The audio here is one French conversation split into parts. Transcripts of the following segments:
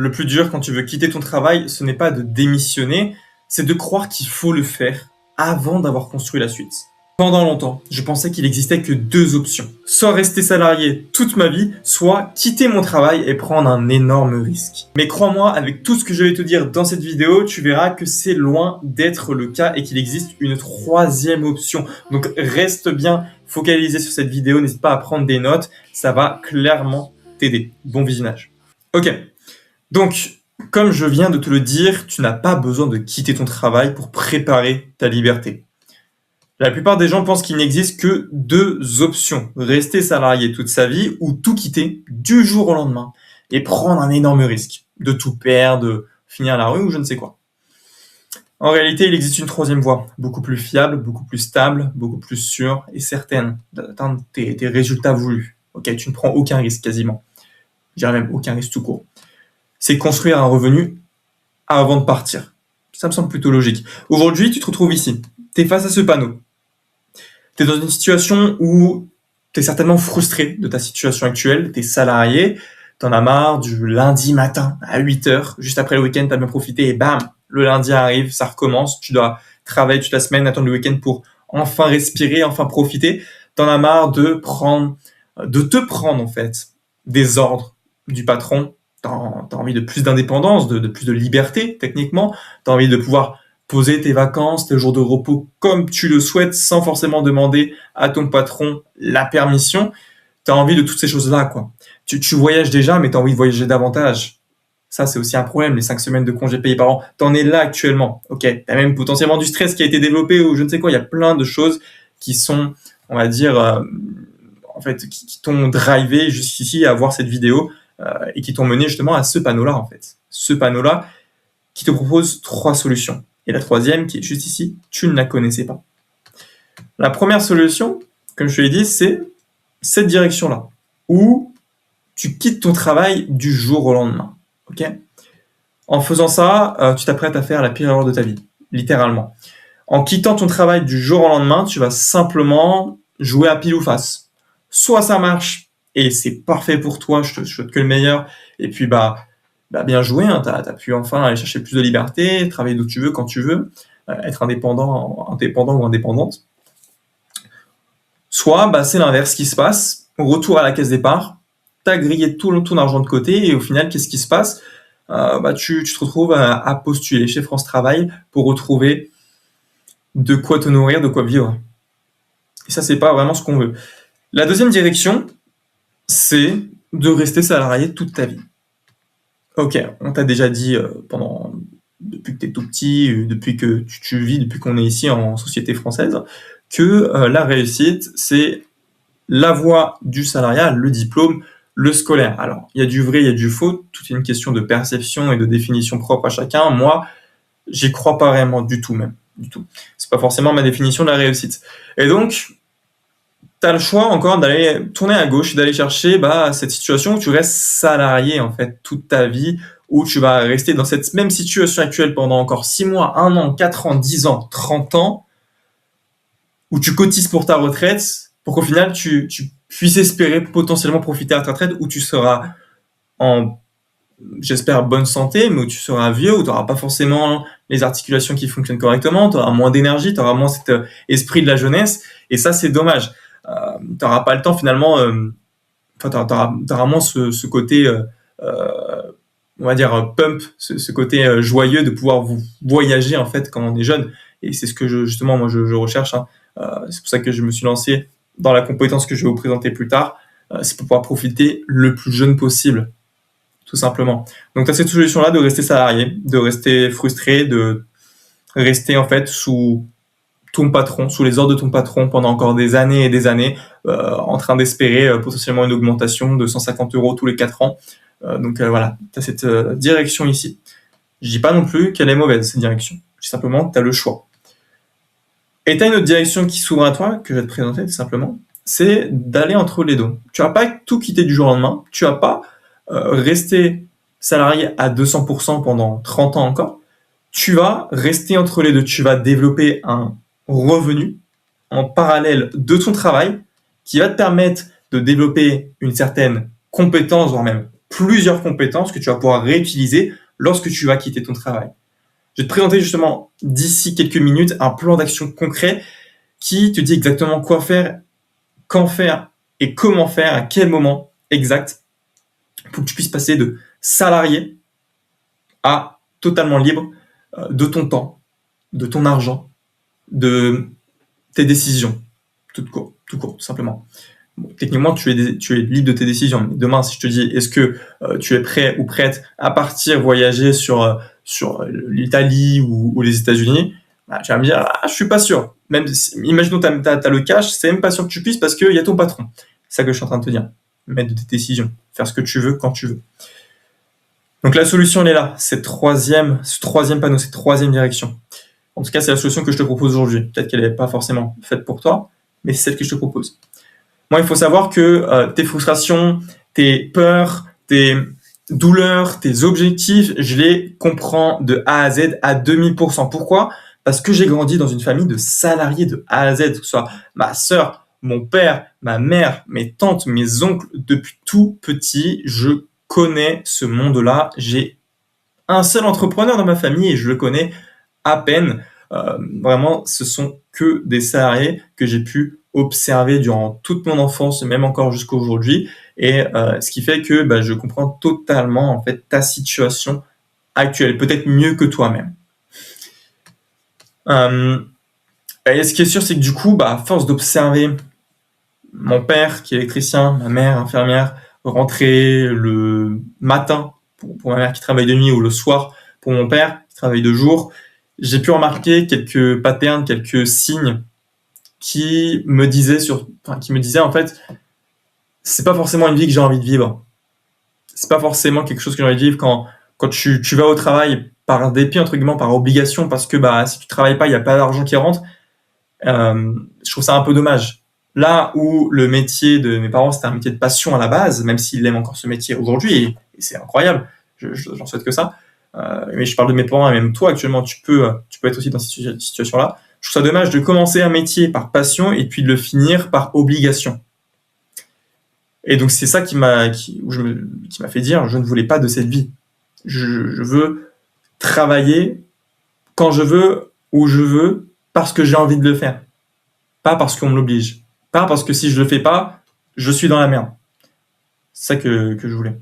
Le plus dur quand tu veux quitter ton travail, ce n'est pas de démissionner, c'est de croire qu'il faut le faire avant d'avoir construit la suite. Pendant longtemps, je pensais qu'il existait que deux options. Soit rester salarié toute ma vie, soit quitter mon travail et prendre un énorme risque. Mais crois-moi, avec tout ce que je vais te dire dans cette vidéo, tu verras que c'est loin d'être le cas et qu'il existe une troisième option. Donc reste bien focalisé sur cette vidéo, n'hésite pas à prendre des notes, ça va clairement t'aider. Bon visionnage. Ok, donc comme je viens de te le dire, tu n'as pas besoin de quitter ton travail pour préparer ta liberté. La plupart des gens pensent qu'il n'existe que deux options, rester salarié toute sa vie ou tout quitter du jour au lendemain et prendre un énorme risque de tout perdre, de finir à la rue ou je ne sais quoi. En réalité, il existe une troisième voie, beaucoup plus fiable, beaucoup plus stable, beaucoup plus sûre et certaine d'atteindre tes résultats voulus. Ok, tu ne prends aucun risque quasiment. Je dirais même aucun risque tout court. C'est construire un revenu avant de partir. Ça me semble plutôt logique. Aujourd'hui, tu te retrouves ici. Tu es face à ce panneau. Tu es dans une situation où tu es certainement frustré de ta situation actuelle, tu es salarié, tu en as marre du lundi matin à 8h, juste après le week-end, tu as bien profité et bam, le lundi arrive, ça recommence, tu dois travailler toute la semaine, attendre le week-end pour enfin respirer, enfin profiter. Tu en as marre de te prendre en fait des ordres du patron, tu as envie de plus d'indépendance, de plus de liberté techniquement, tu as envie de pouvoir poser tes vacances, tes jours de repos comme tu le souhaites sans forcément demander à ton patron la permission. Tu as envie de toutes ces choses-là, quoi. Tu voyages déjà, mais tu as envie de voyager davantage. Ça, c'est aussi un problème, les 5 semaines de congés payés par an. Tu en es là actuellement, ok. Tu as même potentiellement du stress qui a été développé ou je ne sais quoi. Il y a plein de choses qui sont, on va dire, en fait, qui t'ont drivé jusqu'ici à voir cette vidéo et qui t'ont mené justement à ce panneau-là, en fait. Ce panneau-là qui te propose 3 solutions. Et la troisième, qui est juste ici, tu ne la connaissais pas. La première solution, comme je te l'ai dit, c'est cette direction-là, où tu quittes ton travail du jour au lendemain. Ok ? En faisant ça, tu t'apprêtes à faire la pire erreur de ta vie, littéralement. En quittant ton travail du jour au lendemain, tu vas simplement jouer à pile ou face. Soit ça marche, et c'est parfait pour toi, je te souhaite que le meilleur, et puis bien joué, hein, tu as pu enfin aller chercher plus de liberté, travailler d'où tu veux, quand tu veux, être indépendant ou indépendante. Soit c'est l'inverse qui se passe, retour à la caisse départ, tu as grillé tout ton argent de côté et au final, qu'est-ce qui se passe ? Tu te retrouves à postuler chez France Travail pour retrouver de quoi te nourrir, de quoi vivre. Et ça, c'est pas vraiment ce qu'on veut. La deuxième direction, c'est de rester salarié toute ta vie. Ok, on t'a déjà dit depuis que tu es tout petit, depuis que tu vis, depuis qu'on est ici en société française, que la réussite, c'est la voie du salariat, le diplôme, le scolaire. Alors, il y a du vrai, il y a du faux, tout est une question de perception et de définition propre à chacun. Moi, j'y crois pas vraiment du tout même, du tout. C'est pas forcément ma définition de la réussite. Et donc, tu as le choix encore d'aller tourner à gauche, d'aller chercher cette situation où tu restes salarié en fait toute ta vie, où tu vas rester dans cette même situation actuelle pendant encore 6 mois, 1 an, 4 ans, 10 ans, 30 ans, où tu cotises pour ta retraite, pour qu'au final tu puisses espérer potentiellement profiter à ta retraite, où tu seras en, j'espère, bonne santé, mais où tu seras vieux, où tu n'auras pas forcément les articulations qui fonctionnent correctement, tu auras moins d'énergie, tu auras moins cet esprit de la jeunesse, et ça c'est dommage. Tu n'auras pas le temps finalement, tu auras moins ce côté, on va dire, pump, ce côté joyeux de pouvoir voyager en fait quand on est jeune. Et c'est ce que justement moi je recherche. Hein. C'est pour ça que je me suis lancé dans la compétence que je vais vous présenter plus tard. C'est pour pouvoir profiter le plus jeune possible, tout simplement. Donc tu as cette solution-là de rester salarié, de rester frustré, de rester en fait sous ton patron, sous les ordres de ton patron pendant encore des années et des années, en train d'espérer potentiellement une augmentation de 150 € tous les 4 ans. Donc voilà, tu as cette direction ici. Je dis pas non plus qu'elle est mauvaise, cette direction. Je dis simplement que tu as le choix. Et tu as une autre direction qui s'ouvre à toi, que je vais te présenter tout simplement, c'est d'aller entre les deux. Tu vas pas tout quitter du jour au lendemain, tu vas pas rester salarié à 200% pendant 30 ans encore, tu vas rester entre les deux, tu vas développer un revenu en parallèle de ton travail qui va te permettre de développer une certaine compétence, voire même plusieurs compétences que tu vas pouvoir réutiliser lorsque tu vas quitter ton travail. Je vais te présenter justement d'ici quelques minutes un plan d'action concret qui te dit exactement quoi faire, quand faire et comment faire, à quel moment exact, pour que tu puisses passer de salarié à totalement libre de ton temps, de ton argent, de tes décisions, tout court, tout simplement. Bon, techniquement, tu es libre de tes décisions. Mais demain, si je te dis, est-ce que tu es prêt ou prête à partir voyager sur l'Italie ou les États-Unis, bah, tu vas me dire, je suis pas sûr. Même imaginons que tu as le cash, c'est même pas sûr que tu puisses parce qu'il y a ton patron. C'est ça que je suis en train de te dire. Mettre de tes décisions, faire ce que tu veux quand tu veux. Donc la solution, elle est là. Ce troisième panneau, cette troisième direction. En tout cas, c'est la solution que je te propose aujourd'hui. Peut-être qu'elle n'est pas forcément faite pour toi, mais c'est celle que je te propose. Moi, il faut savoir que tes frustrations, tes peurs, tes douleurs, tes objectifs, je les comprends de A à Z à 2000%. Pourquoi ? Parce que j'ai grandi dans une famille de salariés de A à Z, que ce soit ma sœur, mon père, ma mère, mes tantes, mes oncles. Depuis tout petit, je connais ce monde-là. J'ai un seul entrepreneur dans ma famille et je le connais à peine. Vraiment, ce sont que des salariés que j'ai pu observer durant toute mon enfance, même encore jusqu'à aujourd'hui, et ce qui fait que je comprends totalement en fait ta situation actuelle, peut-être mieux que toi-même. Et ce qui est sûr, c'est que du coup, à force d'observer mon père qui est électricien, ma mère infirmière, rentrer le matin pour ma mère qui travaille de nuit ou le soir pour mon père qui travaille de jour, j'ai pu remarquer quelques patterns, quelques signes qui me disaient en fait, c'est pas forcément une vie que j'ai envie de vivre. C'est pas forcément quelque chose que j'ai envie de vivre quand tu vas au travail par dépit, entre guillemets, par obligation, parce que si tu travailles pas, il n'y a pas d'argent qui rentre. Je trouve ça un peu dommage. Là où le métier de mes parents, c'était un métier de passion à la base, même s'ils aiment encore ce métier aujourd'hui, et c'est incroyable, j'en souhaite que ça. Mais je parle de mes parents et même toi actuellement, tu peux être aussi dans cette situation-là. Je trouve ça dommage de commencer un métier par passion et puis de le finir par obligation. Et donc c'est ça qui m'a fait dire, je ne voulais pas de cette vie. Je veux travailler quand je veux, où je veux, parce que j'ai envie de le faire. Pas parce qu'on me l'oblige. Pas parce que si je le fais pas, je suis dans la merde. C'est ça que je voulais.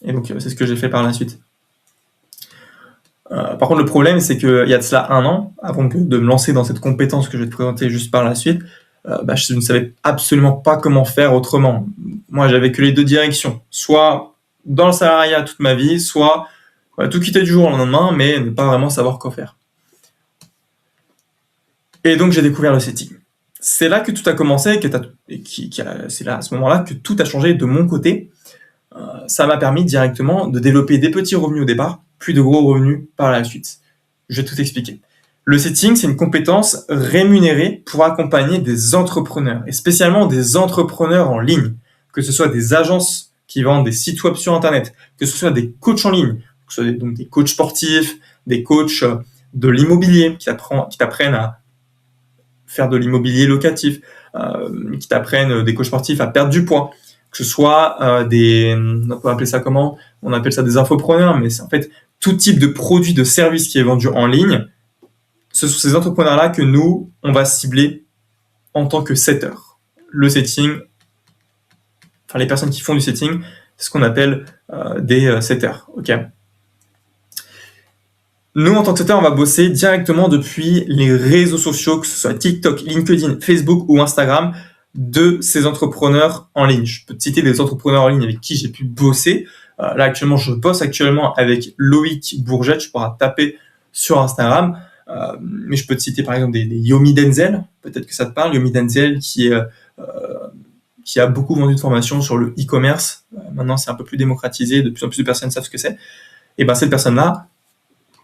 Et donc c'est ce que j'ai fait par la suite. Par contre, le problème, c'est qu'il y a de cela 1 an, avant de me lancer dans cette compétence que je vais te présenter juste par la suite, je ne savais absolument pas comment faire autrement. Moi, j'avais que les 2 directions. Soit dans le salariat toute ma vie, soit tout quitter du jour au lendemain, mais ne pas vraiment savoir quoi faire. Et donc, j'ai découvert le setting. C'est là que tout a commencé, c'est là, à ce moment-là, que tout a changé de mon côté. Ça m'a permis directement de développer des petits revenus au départ, puis de gros revenus par la suite. Je vais tout expliquer. Le setting, c'est une compétence rémunérée pour accompagner des entrepreneurs, et spécialement des entrepreneurs en ligne, que ce soit des agences qui vendent des sites web sur Internet, que ce soit des coachs en ligne, que ce soit donc des coachs sportifs, des coachs de l'immobilier qui t'apprennent à faire de l'immobilier locatif, qui t'apprennent des coachs sportifs à perdre du poids, que ce soit on peut appeler ça comment ? On appelle ça des infopreneurs, mais c'est en fait tout type de produit, de service qui est vendu en ligne. Ce sont ces entrepreneurs-là que nous, on va cibler en tant que setter. Le setting, les personnes qui font du setting, c'est ce qu'on appelle des setters. Ok. Nous, en tant que setter, on va bosser directement depuis les réseaux sociaux, que ce soit TikTok, LinkedIn, Facebook ou Instagram, de ces entrepreneurs en ligne. Je peux te citer des entrepreneurs en ligne avec qui j'ai pu bosser. Là, actuellement, je bosse avec Loïc Bourgette. Tu pourras taper sur Instagram. Mais je peux te citer par exemple des Yomi Denzel. Peut-être que ça te parle. Yomi Denzel qui a beaucoup vendu de formations sur le e-commerce. Maintenant, c'est un peu plus démocratisé. De plus en plus de personnes savent ce que c'est. Et cette personne-là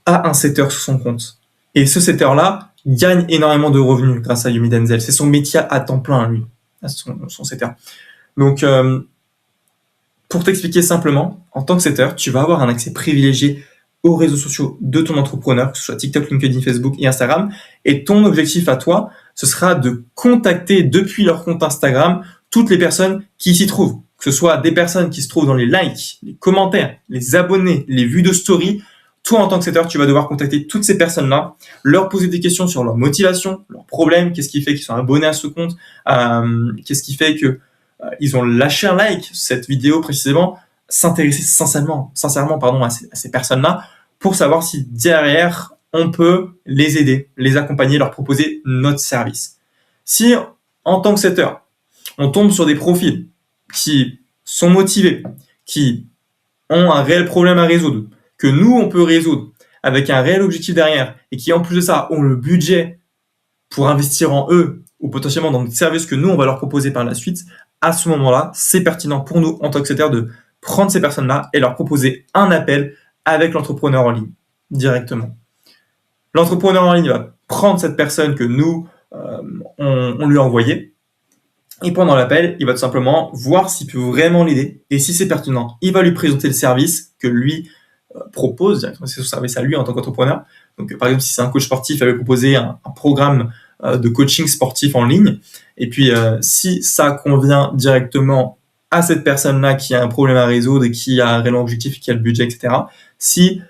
a un setter sur son compte. Et ce setter-là gagne énormément de revenus grâce à Yomi Denzel. C'est son métier à temps plein, lui, son setter. Donc, pour t'expliquer simplement, en tant que setter, tu vas avoir un accès privilégié aux réseaux sociaux de ton entrepreneur, que ce soit TikTok, LinkedIn, Facebook et Instagram. Et ton objectif à toi, ce sera de contacter depuis leur compte Instagram toutes les personnes qui s'y trouvent. que ce soit des personnes qui se trouvent dans les likes, les commentaires, les abonnés, les vues de story, toi, en tant que setter, tu vas devoir contacter toutes ces personnes-là, leur poser des questions sur leur motivation, leurs problèmes, qu'est-ce qui fait qu'ils sont abonnés à ce compte, qu'est-ce qui fait que ils ont lâché un like cette vidéo précisément, s'intéresser sincèrement à ces personnes-là pour savoir si derrière on peut les aider, les accompagner, leur proposer notre service. Si en tant que setter, on tombe sur des profils qui sont motivés, qui ont un réel problème à résoudre, que nous, on peut résoudre avec un réel objectif derrière et qui, en plus de ça, ont le budget pour investir en eux ou potentiellement dans notre service que nous, on va leur proposer par la suite, à ce moment-là, c'est pertinent pour nous, en tant que setter, de prendre ces personnes-là et leur proposer un appel avec l'entrepreneur en ligne, directement. L'entrepreneur en ligne va prendre cette personne que nous, on lui a envoyée, et pendant l'appel, il va tout simplement voir s'il peut vraiment l'aider. Et si c'est pertinent, il va lui présenter le service que lui propose, directement c'est son service à lui en tant qu'entrepreneur. Donc par exemple, si c'est un coach sportif, il va lui proposer un programme de coaching sportif en ligne. Et puis si ça convient directement à cette personne-là qui a un problème à résoudre et qui a un réel objectif, qui a le budget, etc. Si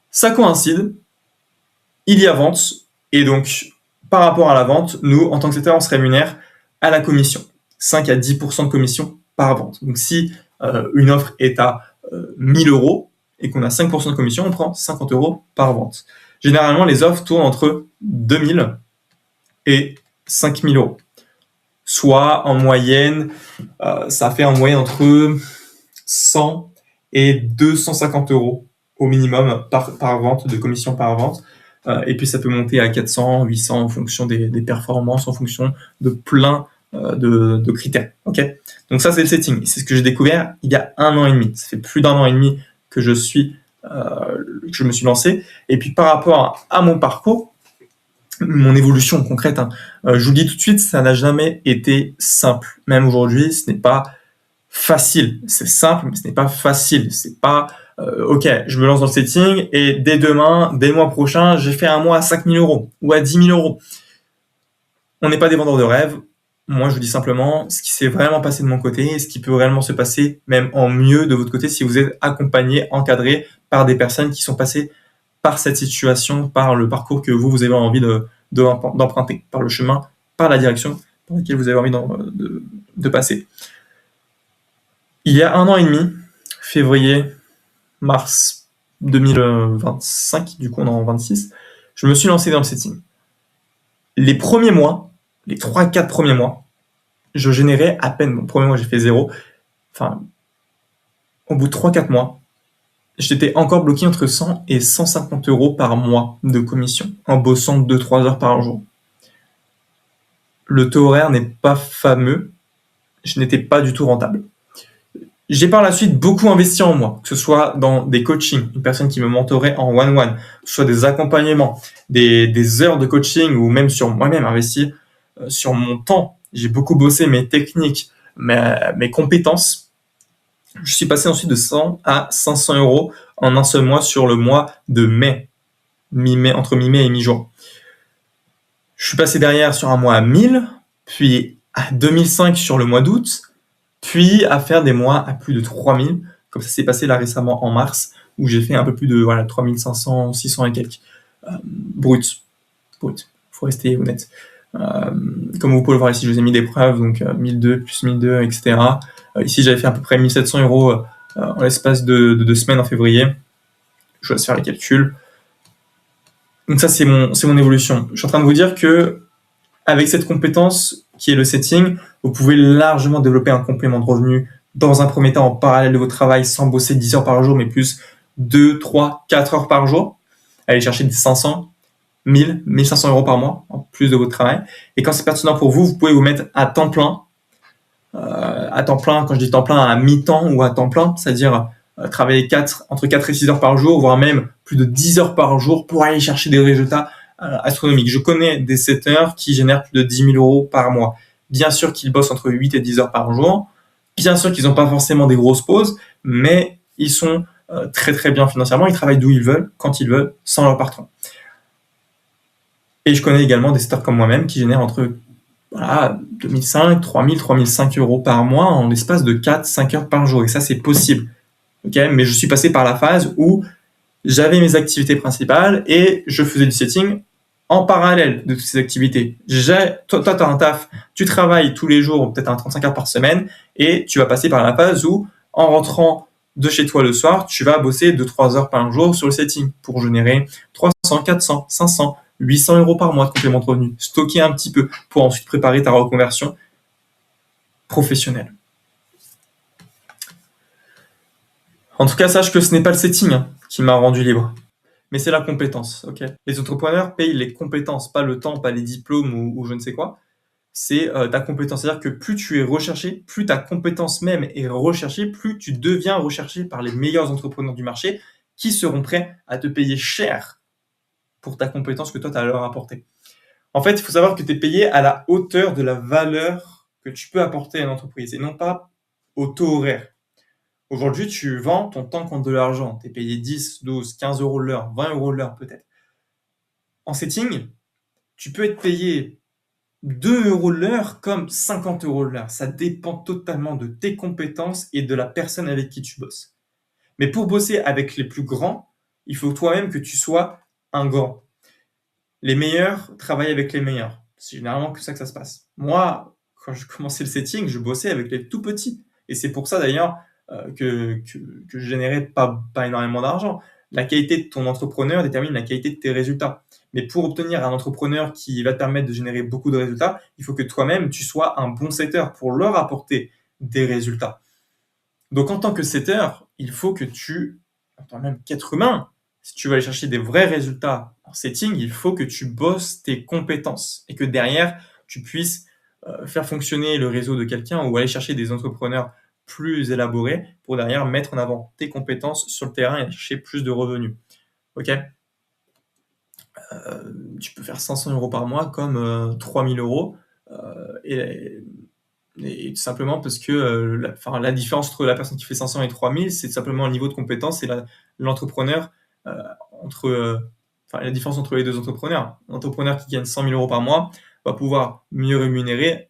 ça coïncide, il y a vente. Et donc, par rapport à la vente, nous, en tant que setter, on se rémunère à la commission. 5 à 10% de commission par vente. Donc, si une offre est à 1000 euros et qu'on a 5% de commission, on prend 50 euros par vente. Généralement, les offres tournent entre 2000 et 5000 euros. Soit en moyenne, ça fait en moyenne entre 100 et 250 euros au minimum par vente, de commission par vente. Et puis ça peut monter à 400, 800 en fonction des performances, en fonction de plein de critères. Okay, donc ça, c'est le setting. C'est ce que j'ai découvert il y a 1 an et demi. Ça fait plus d'1 an et demi que je me suis lancé. Et puis par rapport à mon parcours, mon évolution concrète, je vous le dis tout de suite, ça n'a jamais été simple. Même aujourd'hui, ce n'est pas facile. C'est simple, mais ce n'est pas facile. C'est pas ok, je me lance dans le setting et dès demain, dès le mois prochain, j'ai fait un mois à 5 000 euros ou à 10 000 euros. On n'est pas des vendeurs de rêves. Moi, je vous dis simplement ce qui s'est vraiment passé de mon côté et ce qui peut réellement se passer même en mieux de votre côté si vous êtes accompagné, encadré par des personnes qui sont passées par cette situation, par le parcours que vous avez envie d'emprunter, par le chemin, par la direction dans laquelle vous avez envie de passer. Il y a 1 an et demi, février, mars 2025, du coup on est en 26, je me suis lancé dans le setting. Les premiers mois, les 3-4 premiers mois, je générais à peine, mon premier mois j'ai fait 0, enfin, au bout de 3-4 mois, j'étais encore bloqué entre 100 et 150 euros par mois de commission, en bossant 2-3 heures par jour. Le taux horaire n'est pas fameux, je n'étais pas du tout rentable. J'ai par la suite beaucoup investi en moi, que ce soit dans des coachings, une personne qui me mentorait en one-one, que ce soit des accompagnements, des heures de coaching ou même sur moi-même, investi sur mon temps. J'ai beaucoup bossé mes techniques, mes compétences. Je suis passé ensuite de 100 à 500 euros en un seul mois sur le mois de mai, entre mi-mai et mi-juin. Je suis passé derrière sur un mois à 1000, puis à 2005 sur le mois d'août, puis à faire des mois à plus de 3000, comme ça s'est passé là récemment en mars, où j'ai fait un peu plus de 3500, 600 et quelques, brut. Faut rester honnête. Comme vous pouvez le voir ici, je vous ai mis des preuves, donc 1002 plus 1002, etc. Ici, j'avais fait à peu près 1700 euros en l'espace de 2 semaines en février. Je vous laisse faire les calculs. Donc ça, c'est mon évolution. Je suis en train de vous dire que avec cette compétence qui est le setting, vous pouvez largement développer un complément de revenu dans un premier temps en parallèle de votre travail sans bosser 10 heures par jour, mais plus 2, 3, 4 heures par jour. Allez chercher des 500, 1000, 1500 euros par mois en plus de votre travail. Et quand c'est pertinent pour vous, vous pouvez vous mettre à temps plein. Quand je dis temps plein, à mi-temps ou à temps plein, c'est-à-dire travailler entre 4 et 6 heures par jour, voire même plus de 10 heures par jour pour aller chercher des résultats astronomiques. Je connais des setters qui génèrent plus de 10 000 euros par mois. Bien sûr qu'ils bossent entre 8 et 10 heures par jour. Bien sûr qu'ils n'ont pas forcément des grosses pauses, mais ils sont très très bien financièrement. Ils travaillent d'où ils veulent, quand ils veulent, sans leur patron. Et je connais également des setters comme moi-même qui génèrent entre voilà, 2005, 3000, 3005 euros par mois en l'espace de 4-5 heures par jour. Et ça, c'est possible. Okay, mais je suis passé par la phase où j'avais mes activités principales et je faisais du setting en parallèle de toutes ces activités. Toi, tu as un taf, tu travailles tous les jours, peut-être un 35 heures par semaine, et tu vas passer par la phase où, en rentrant de chez toi le soir, tu vas bosser 2-3 heures par jour sur le setting pour générer 300, 400, 500, 800 euros par mois de complément de revenu. Stocker un petit peu pour ensuite préparer ta reconversion professionnelle. En tout cas, sache que ce n'est pas le setting qui m'a rendu libre, mais c'est la compétence. Okay, les entrepreneurs payent les compétences, pas le temps, pas les diplômes ou je ne sais quoi. C'est ta compétence. C'est-à-dire que plus tu es recherché, plus ta compétence même est recherchée, plus tu deviens recherché par les meilleurs entrepreneurs du marché qui seront prêts à te payer cher pour ta compétence que toi, tu as à leur apporter. En fait, il faut savoir que tu es payé à la hauteur de la valeur que tu peux apporter à une entreprise et non pas au taux horaire. Aujourd'hui, tu vends ton temps contre de l'argent. Tu es payé 10, 12, 15 euros l'heure, 20 euros l'heure peut-être. En setting, tu peux être payé 2 euros l'heure comme 50 euros l'heure. Ça dépend totalement de tes compétences et de la personne avec qui tu bosses. Mais pour bosser avec les plus grands, il faut toi-même que tu sois un grand. Les meilleurs travaillent avec les meilleurs. C'est généralement que ça que ça se passe. Moi, quand je commençais le setting, je bossais avec les tout petits. Et c'est pour ça d'ailleurs que je générais pas énormément d'argent. La qualité de ton entrepreneur détermine la qualité de tes résultats. Mais pour obtenir un entrepreneur qui va te permettre de générer beaucoup de résultats, il faut que toi-même, tu sois un bon setter pour leur apporter des résultats. Donc en tant que setter, il faut que en tant même qu'être humain, si tu veux aller chercher des vrais résultats en setting, il faut que tu bosses tes compétences et que derrière, tu puisses faire fonctionner le réseau de quelqu'un ou aller chercher des entrepreneurs plus élaborés pour derrière mettre en avant tes compétences sur le terrain et aller chercher plus de revenus. Ok, tu peux faire 500 euros par mois comme 3000 euros et tout simplement parce que la différence entre la personne qui fait 500 et 3000, c'est simplement le niveau de compétence et l'entrepreneur la différence entre les deux entrepreneurs. L'entrepreneur qui gagne 100 000 euros par mois va pouvoir mieux rémunérer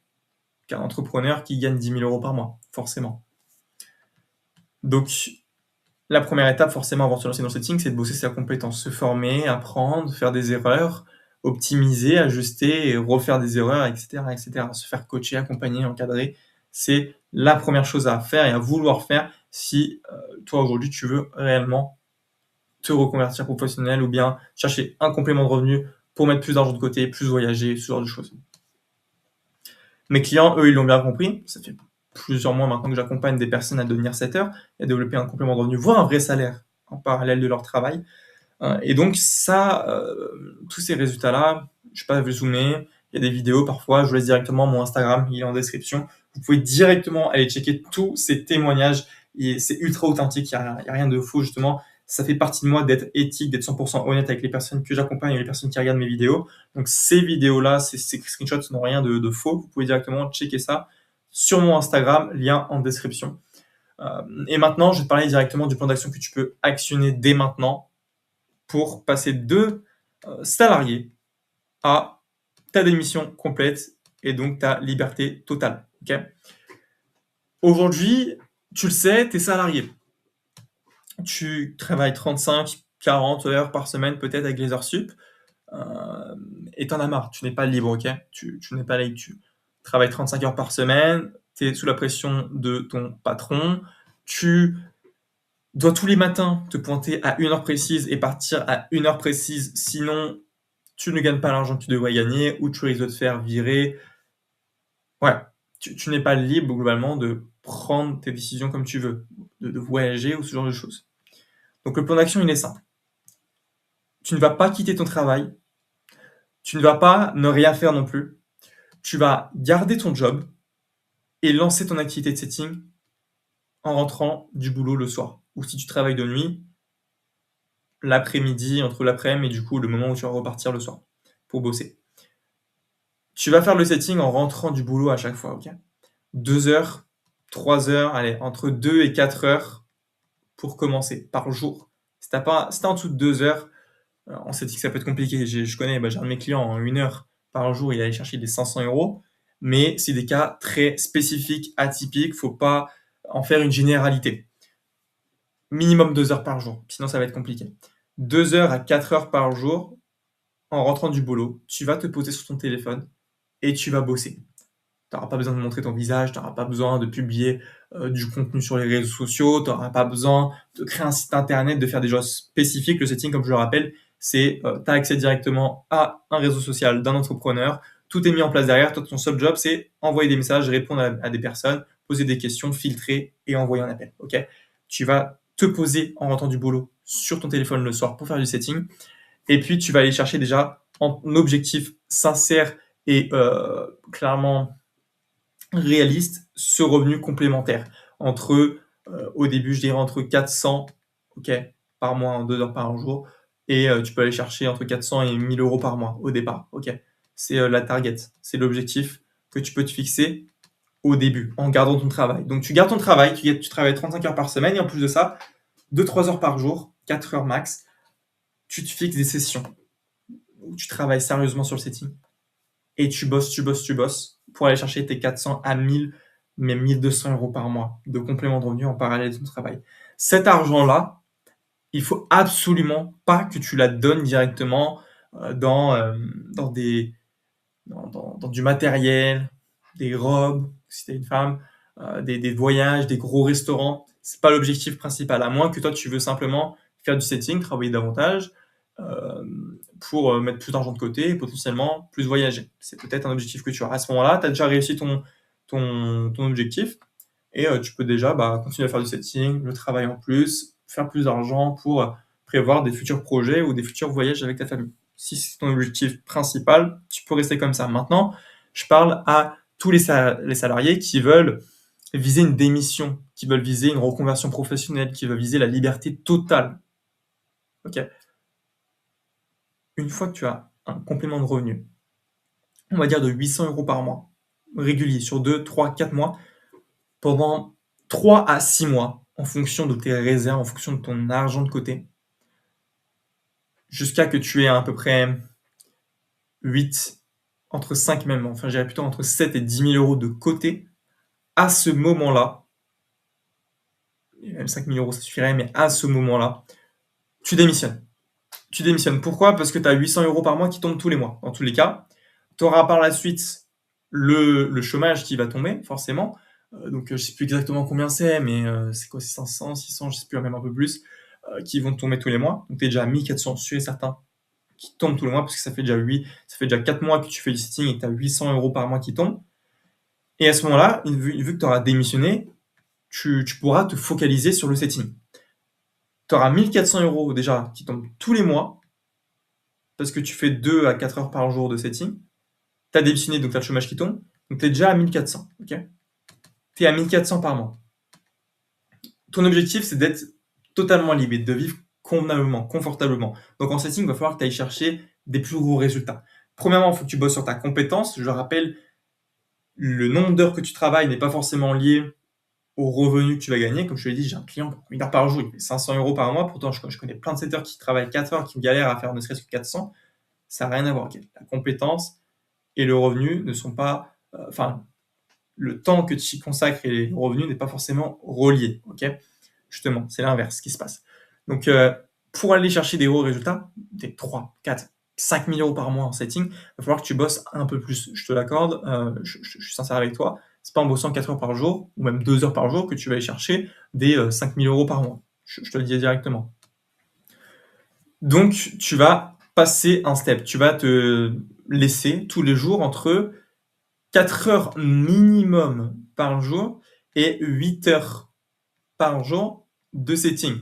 qu'un entrepreneur qui gagne 10 000 euros par mois, forcément. Donc, la première étape, forcément, avant de se lancer dans le setting, c'est de bosser sa compétence, se former, apprendre, faire des erreurs, optimiser, ajuster et refaire des erreurs, etc., etc. Se faire coacher, accompagner, encadrer, c'est la première chose à faire et à vouloir faire si toi, aujourd'hui, tu veux réellement te reconvertir professionnel ou bien chercher un complément de revenu pour mettre plus d'argent de côté, plus voyager, ce genre de choses. Mes clients, eux, ils l'ont bien compris. Ça fait plusieurs mois maintenant que j'accompagne des personnes à devenir setter et à développer un complément de revenu, voire un vrai salaire en parallèle de leur travail. Et donc ça, tous ces résultats-là, je ne vais pas vous zoomer, il y a des vidéos parfois, je vous laisse directement mon Instagram, il est en description. Vous pouvez directement aller checker tous ces témoignages, et c'est ultra authentique, il n'y a rien de faux justement. Ça fait partie de moi d'être éthique, d'être 100% honnête avec les personnes que j'accompagne et les personnes qui regardent mes vidéos. Donc ces vidéos-là, ces screenshots n'ont rien de faux, vous pouvez directement checker ça sur mon Instagram, lien en description. Et maintenant, je vais te parler directement du plan d'action que tu peux actionner dès maintenant pour passer de salarié à ta démission complète et donc ta liberté totale. Okay, aujourd'hui, tu le sais, tu es salarié. Tu travailles 35, 40 heures par semaine peut-être avec les heures sup et t'en as marre, tu n'es pas libre, ok, tu n'es pas libre, tu travailles 35 heures par semaine, tu es sous la pression de ton patron, tu dois tous les matins te pointer à une heure précise et partir à une heure précise, sinon tu ne gagnes pas l'argent que tu devrais gagner ou tu risques de te faire virer. Ouais, tu n'es pas libre globalement de prendre tes décisions comme tu veux, de voyager ou ce genre de choses. Donc le plan d'action, il est simple. Tu ne vas pas quitter ton travail, tu ne vas pas ne rien faire non plus, tu vas garder ton job et lancer ton activité de setting en rentrant du boulot le soir. Ou si tu travailles de nuit, l'après-midi, entre l'après-midi et du coup le moment où tu vas repartir le soir pour bosser. Tu vas faire le setting en rentrant du boulot à chaque fois, ok? 2 heures, 3 heures, allez, entre 2 et 4 heures pour commencer par jour. Si t'es en dessous de 2 heures, on s'est dit que ça peut être compliqué. Je connais, j'ai un de mes clients en 1 heure par jour, il allait chercher des 500 euros. mais c'est des cas très spécifiques, atypiques. Faut pas en faire une généralité. Minimum 2 heures par jour, sinon ça va être compliqué. 2 heures à 4 heures par jour, en rentrant du boulot, tu vas te poser sur ton téléphone et tu vas bosser. Tu n'auras pas besoin de montrer ton visage, tu n'auras pas besoin de publier du contenu sur les réseaux sociaux, tu n'auras pas besoin de créer un site internet, de faire des choses spécifiques. Le setting, comme je le rappelle, c'est tu as accès directement à un réseau social d'un entrepreneur. Tout est mis en place derrière. Toi, ton seul job, c'est envoyer des messages, répondre à des personnes, poser des questions, filtrer et envoyer un appel. Ok, tu vas te poser en rentrant du boulot sur ton téléphone le soir pour faire du setting. Et puis, tu vas aller chercher déjà en objectif sincère et clairement réaliste ce revenu complémentaire. Au début, je dirais entre 400 ok, par mois en 2 heures par jour. Et tu peux aller chercher entre 400 et 1000 euros par mois au départ. Ok, c'est la target, c'est l'objectif que tu peux te fixer au début en gardant ton travail. Donc tu gardes ton travail, tu travailles 35 heures par semaine et en plus de ça, 2-3 heures par jour, 4 heures max, tu te fixes des sessions où tu travailles sérieusement sur le setting et tu bosses pour aller chercher tes 400 à 1000, même 1200 euros par mois de complément de revenu en parallèle de ton travail. Cet argent-là, il faut absolument pas que tu la donnes directement dans, dans du matériel, des robes, si tu es une femme, des voyages, des gros restaurants. C'est pas l'objectif principal, à moins que toi tu veux simplement faire du setting, travailler davantage euh, pour mettre plus d'argent de côté et potentiellement plus voyager. C'est peut-être un objectif que tu as. À ce moment-là, tu as déjà réussi ton objectif et tu peux déjà continuer à faire du setting, le travail en plus, faire plus d'argent pour prévoir des futurs projets ou des futurs voyages avec ta famille. Si c'est ton objectif principal, tu peux rester comme ça. Maintenant, je parle à tous les salariés qui veulent viser une démission, qui veulent viser une reconversion professionnelle, qui veulent viser la liberté totale. Ok. Une fois que tu as un complément de revenu, on va dire de 800 euros par mois, régulier, sur 2, 3, 4 mois, pendant 3 à 6 mois, en fonction de tes réserves, en fonction de ton argent de côté, jusqu'à que tu aies à peu près 8, entre 5 même, enfin j'irais plutôt entre 7 et 10 000 euros de côté, à ce moment-là, et même 5 000 euros ça suffirait, mais à ce moment-là, tu démissionnes. Tu démissionnes. Pourquoi? Parce que tu as 800 euros par mois qui tombent tous les mois. Dans tous les cas, tu auras par la suite le chômage qui va tomber, forcément. Donc, je ne sais plus exactement combien c'est, mais c'est quoi, c'est 500, 600, je ne sais plus, même un peu plus, qui vont tomber tous les mois. Donc, tu es déjà à 1400, sûr et certain, qui tombent tous les mois, parce que ça fait déjà 4 mois que tu fais du sitting et que tu as 800 euros par mois qui tombent. Et à ce moment-là, vu que tu auras démissionné, tu pourras te focaliser sur le setting. Tu auras 1400 euros déjà qui tombent tous les mois, parce que tu fais 2 à 4 heures par jour de setting. Tu as démissionné, donc tu as le chômage qui tombe. Donc tu es déjà à 1400. Okay, tu es à 1400 par mois. Ton objectif, c'est d'être totalement libre et de vivre convenablement, confortablement. Donc en setting, il va falloir que tu ailles chercher des plus gros résultats. Premièrement, il faut que tu bosses sur ta compétence. Je rappelle, le nombre d'heures que tu travailles n'est pas forcément lié au revenu que tu vas gagner. Comme je te l'ai dit, j'ai un client pour 1 heure par jour, il fait 500 euros par mois. Pourtant, je connais plein de setters qui travaillent 4 heures, qui galèrent à faire ne serait-ce que 400. Ça n'a rien à voir. Okay, la compétence et le revenu ne sont pas... le temps que tu y consacres et le revenu n'est pas forcément relié. Ok, justement, c'est l'inverse qui se passe. Donc, pour aller chercher des gros résultats, des 3, 4, 5 000 euros par mois en setting, il va falloir que tu bosses un peu plus. Je te l'accorde, je suis sincère avec toi. C'est pas en bossant 4 heures par jour ou même 2 heures par jour que tu vas aller chercher des 5 000 euros par mois. Je te le dis directement. Donc, tu vas passer un step. Tu vas te laisser tous les jours entre 4 heures minimum par jour et 8 heures par jour de setting.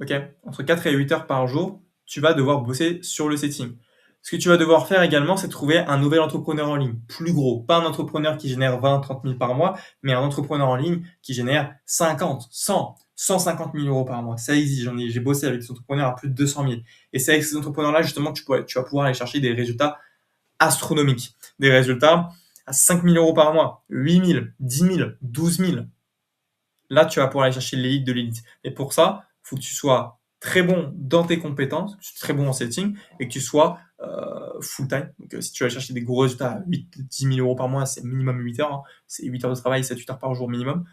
Ok, entre 4 et 8 heures par jour, tu vas devoir bosser sur le setting. Ce que tu vas devoir faire également, c'est trouver un nouvel entrepreneur en ligne, plus gros. Pas un entrepreneur qui génère 20, 30 000 par mois, mais un entrepreneur en ligne qui génère 50, 100, 150 000 euros par mois. Ça existe, j'ai bossé avec des entrepreneurs à plus de 200 000. Et c'est avec ces entrepreneurs-là, justement, que tu vas pouvoir aller chercher des résultats astronomiques. Des résultats à 5 000 euros par mois, 8 000, 10 000, 12 000. Là, tu vas pouvoir aller chercher l'élite de l'élite. Et pour ça, il faut que tu sois très bon dans tes compétences, que tu sois très bon en setting et que tu sois full time. Donc, si tu vas chercher des gros résultats à 8-10 000 euros par mois, c'est minimum 8 heures. Hein. C'est 8 heures de travail, 7-8 heures par jour minimum.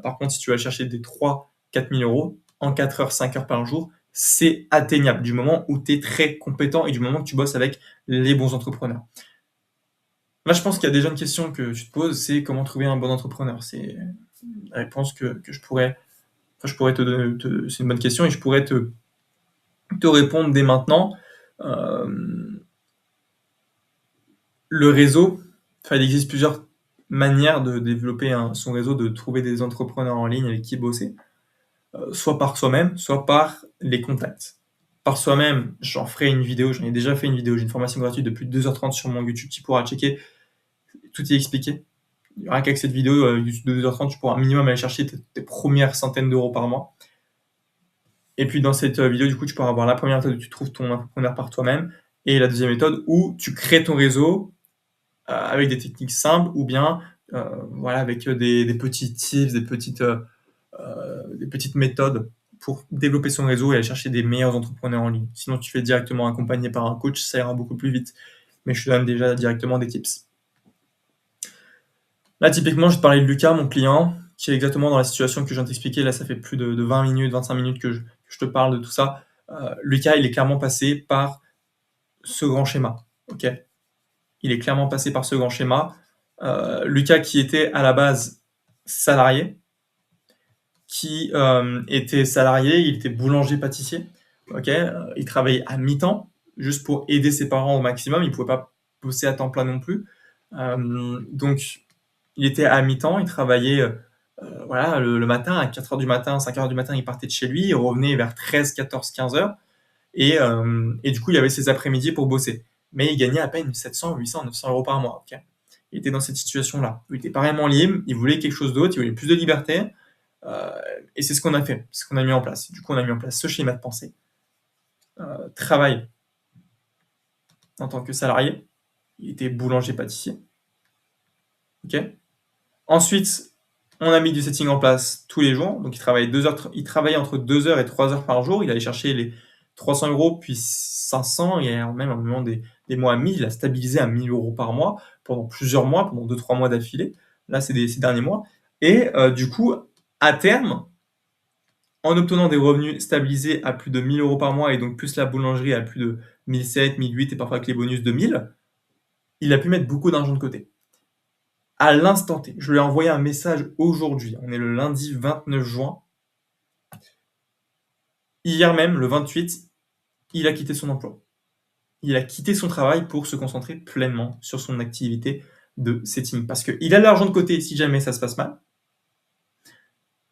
Par contre, si tu vas chercher des 3-4 000 euros en 4 heures, 5 heures par jour, c'est atteignable du moment où tu es très compétent et du moment que tu bosses avec les bons entrepreneurs. Là, je pense qu'il y a déjà une question que tu te poses, c'est comment trouver un bon entrepreneur. C'est la réponse que je pourrais te donner. C'est une bonne question et je pourrais te répondre dès maintenant. Le réseau, il existe plusieurs manières de développer son réseau, de trouver des entrepreneurs en ligne avec qui bosser. Soit par soi-même, soit par les contacts. Par soi-même, j'en ai déjà fait une vidéo, j'ai une formation gratuite de plus de 2h30 sur mon YouTube, tu pourras checker, tout y est expliqué. Rien qu'avec cette vidéo de 2h30, tu pourras un minimum aller chercher tes premières centaines d'euros par mois. Et puis dans cette vidéo, du coup, tu pourras avoir la première méthode où tu trouves ton entrepreneur par toi-même, et la deuxième méthode où tu crées ton réseau avec des techniques simples, ou bien avec des petits tips, des petites méthodes pour développer son réseau et aller chercher des meilleurs entrepreneurs en ligne. Sinon, tu fais directement accompagné par un coach, ça ira beaucoup plus vite. Mais je te donne déjà directement des tips. Là, typiquement, je vais te parler de Lucas, mon client, qui est exactement dans la situation que je viens de t'expliquer. Là, ça fait plus de 20 minutes, 25 minutes que je te parle de tout ça. Lucas, il est clairement passé par ce grand schéma. Ok, il est clairement passé par ce grand schéma. Lucas, qui était à la base salarié, il était boulanger-pâtissier. Ok, il travaillait à mi-temps, juste pour aider ses parents au maximum. Il ne pouvait pas bosser à temps plein non plus. Donc, il était à mi-temps, il travaillait le matin, à 4h du matin, 5h du matin, il partait de chez lui, il revenait vers 13, 14, 15h. Et du coup, il avait ses après-midi pour bosser. Mais il gagnait à peine 700, 800, 900 euros par mois. Okay, il était dans cette situation-là. Il était pas vraiment libre, il voulait quelque chose d'autre, il voulait plus de liberté. Et c'est ce qu'on a fait, c'est ce qu'on a mis en place. Du coup, on a mis en place ce schéma de pensée. Travail en tant que salarié. Il était boulanger-pâtissier. Ok. Ensuite, on a mis du setting en place tous les jours. Donc, il travaillait entre 2 heures et 3 heures par jour. Il allait chercher les 300 euros, puis 500, et même à un moment des mois à 1000. Il a stabilisé à 1000 euros par mois pendant plusieurs mois, pendant 2-3 mois d'affilée. Là, c'est ces derniers mois. Et du coup, à terme, en obtenant des revenus stabilisés à plus de 1000 euros par mois, et donc plus la boulangerie à plus de 1007, 1008, et parfois avec les bonus de 1000, il a pu mettre beaucoup d'argent de côté. À l'instant T, je lui ai envoyé un message aujourd'hui. On est le lundi 29 juin. Hier même, le 28, il a quitté son emploi. Il a quitté son travail pour se concentrer pleinement sur son activité de setting. Parce qu'il a de l'argent de côté si jamais ça se passe mal.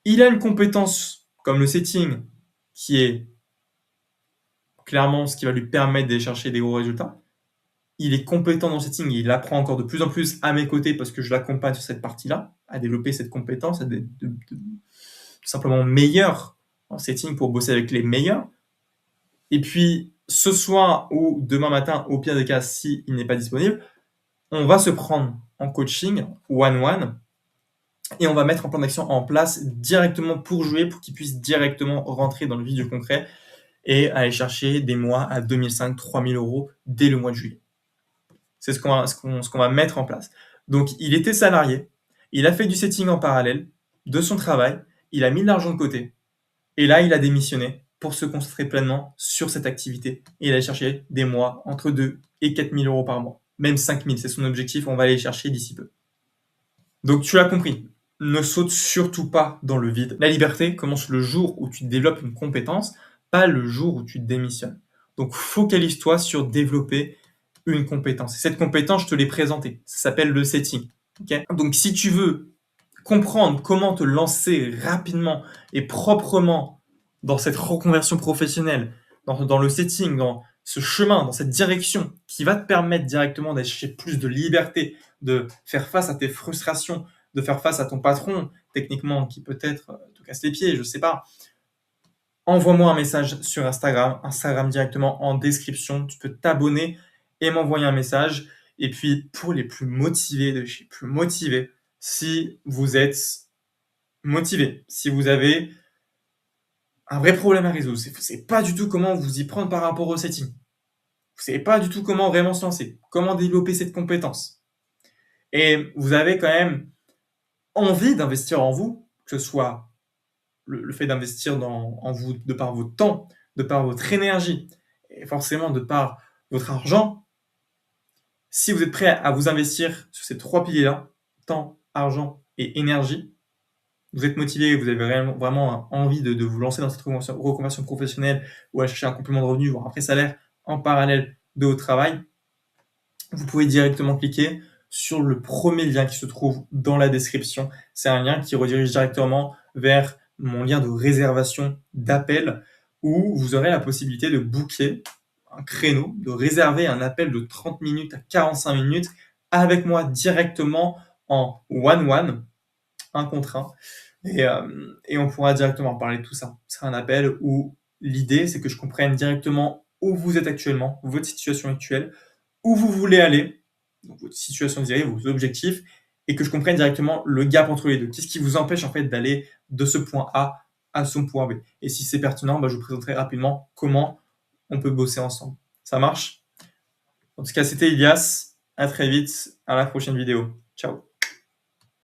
Il a une compétence comme le setting qui est clairement ce qui va lui permettre d'aller chercher des gros résultats. Il est compétent dans le setting et il apprend encore de plus en plus à mes côtés parce que je l'accompagne sur cette partie-là, à développer cette compétence, à être simplement meilleur en setting pour bosser avec les meilleurs. Et puis, ce soir ou demain matin, au pire des cas, s'il n'est pas disponible, on va se prendre en coaching one-one et on va mettre un plan d'action en place directement pour jouer, pour qu'il puisse directement rentrer dans le vif du concret et aller chercher des mois à 2005, 3000 euros dès le mois de juillet. C'est ce qu'on va mettre en place. Donc, il était salarié, il a fait du setting en parallèle de son travail, il a mis de l'argent de côté, et là, il a démissionné pour se concentrer pleinement sur cette activité. Et il a cherché des mois entre 2 et 4 000 euros par mois. Même 5 000, c'est son objectif, on va aller chercher d'ici peu. Donc, tu l'as compris, ne saute surtout pas dans le vide. La liberté commence le jour où tu développes une compétence, pas le jour où tu démissionnes. Donc, focalise-toi sur développer une compétence. Et cette compétence, je te l'ai présentée. Ça s'appelle le setting. Okay, donc, si tu veux comprendre comment te lancer rapidement et proprement dans cette reconversion professionnelle, dans le setting, dans ce chemin, dans cette direction qui va te permettre directement d'aller chercher plus de liberté, de faire face à tes frustrations, de faire face à ton patron, techniquement, qui peut-être te casse les pieds, je ne sais pas. Envoie-moi un message sur Instagram directement en description. Tu peux t'abonner et m'envoyer un message. Et puis, pour les plus motivés de chez plus motivés, si vous êtes motivé, si vous avez un vrai problème à résoudre. Vous savez pas du tout comment vous y prendre par rapport au setting. Vous savez pas du tout comment vraiment se lancer, comment développer cette compétence. Et vous avez quand même envie d'investir en vous, que ce soit le fait d'investir en vous de par votre temps, de par votre énergie, et forcément de par votre argent. Si vous êtes prêt à vous investir sur ces 3 piliers-là, temps, argent et énergie, vous êtes motivé, vous avez vraiment envie de vous lancer dans cette reconversion professionnelle ou à chercher un complément de revenu, voire un vrai salaire en parallèle de votre travail, vous pouvez directement cliquer sur le premier lien qui se trouve dans la description. C'est un lien qui redirige directement vers mon lien de réservation d'appel où vous aurez la possibilité de booker un créneau, de réserver un appel de 30 minutes à 45 minutes avec moi directement en one-one, un contre un. Et on pourra directement parler de tout ça. C'est un appel où l'idée, c'est que je comprenne directement où vous êtes actuellement, votre situation actuelle, où vous voulez aller, donc votre situation désirée, vos objectifs, et que je comprenne directement le gap entre les deux. Qu'est-ce qui vous empêche en fait d'aller de ce point A à ce point B? Et si c'est pertinent, je vous présenterai rapidement comment on peut bosser ensemble. Ça marche? En tout cas, c'était Ilias. À très vite. À la prochaine vidéo. Ciao.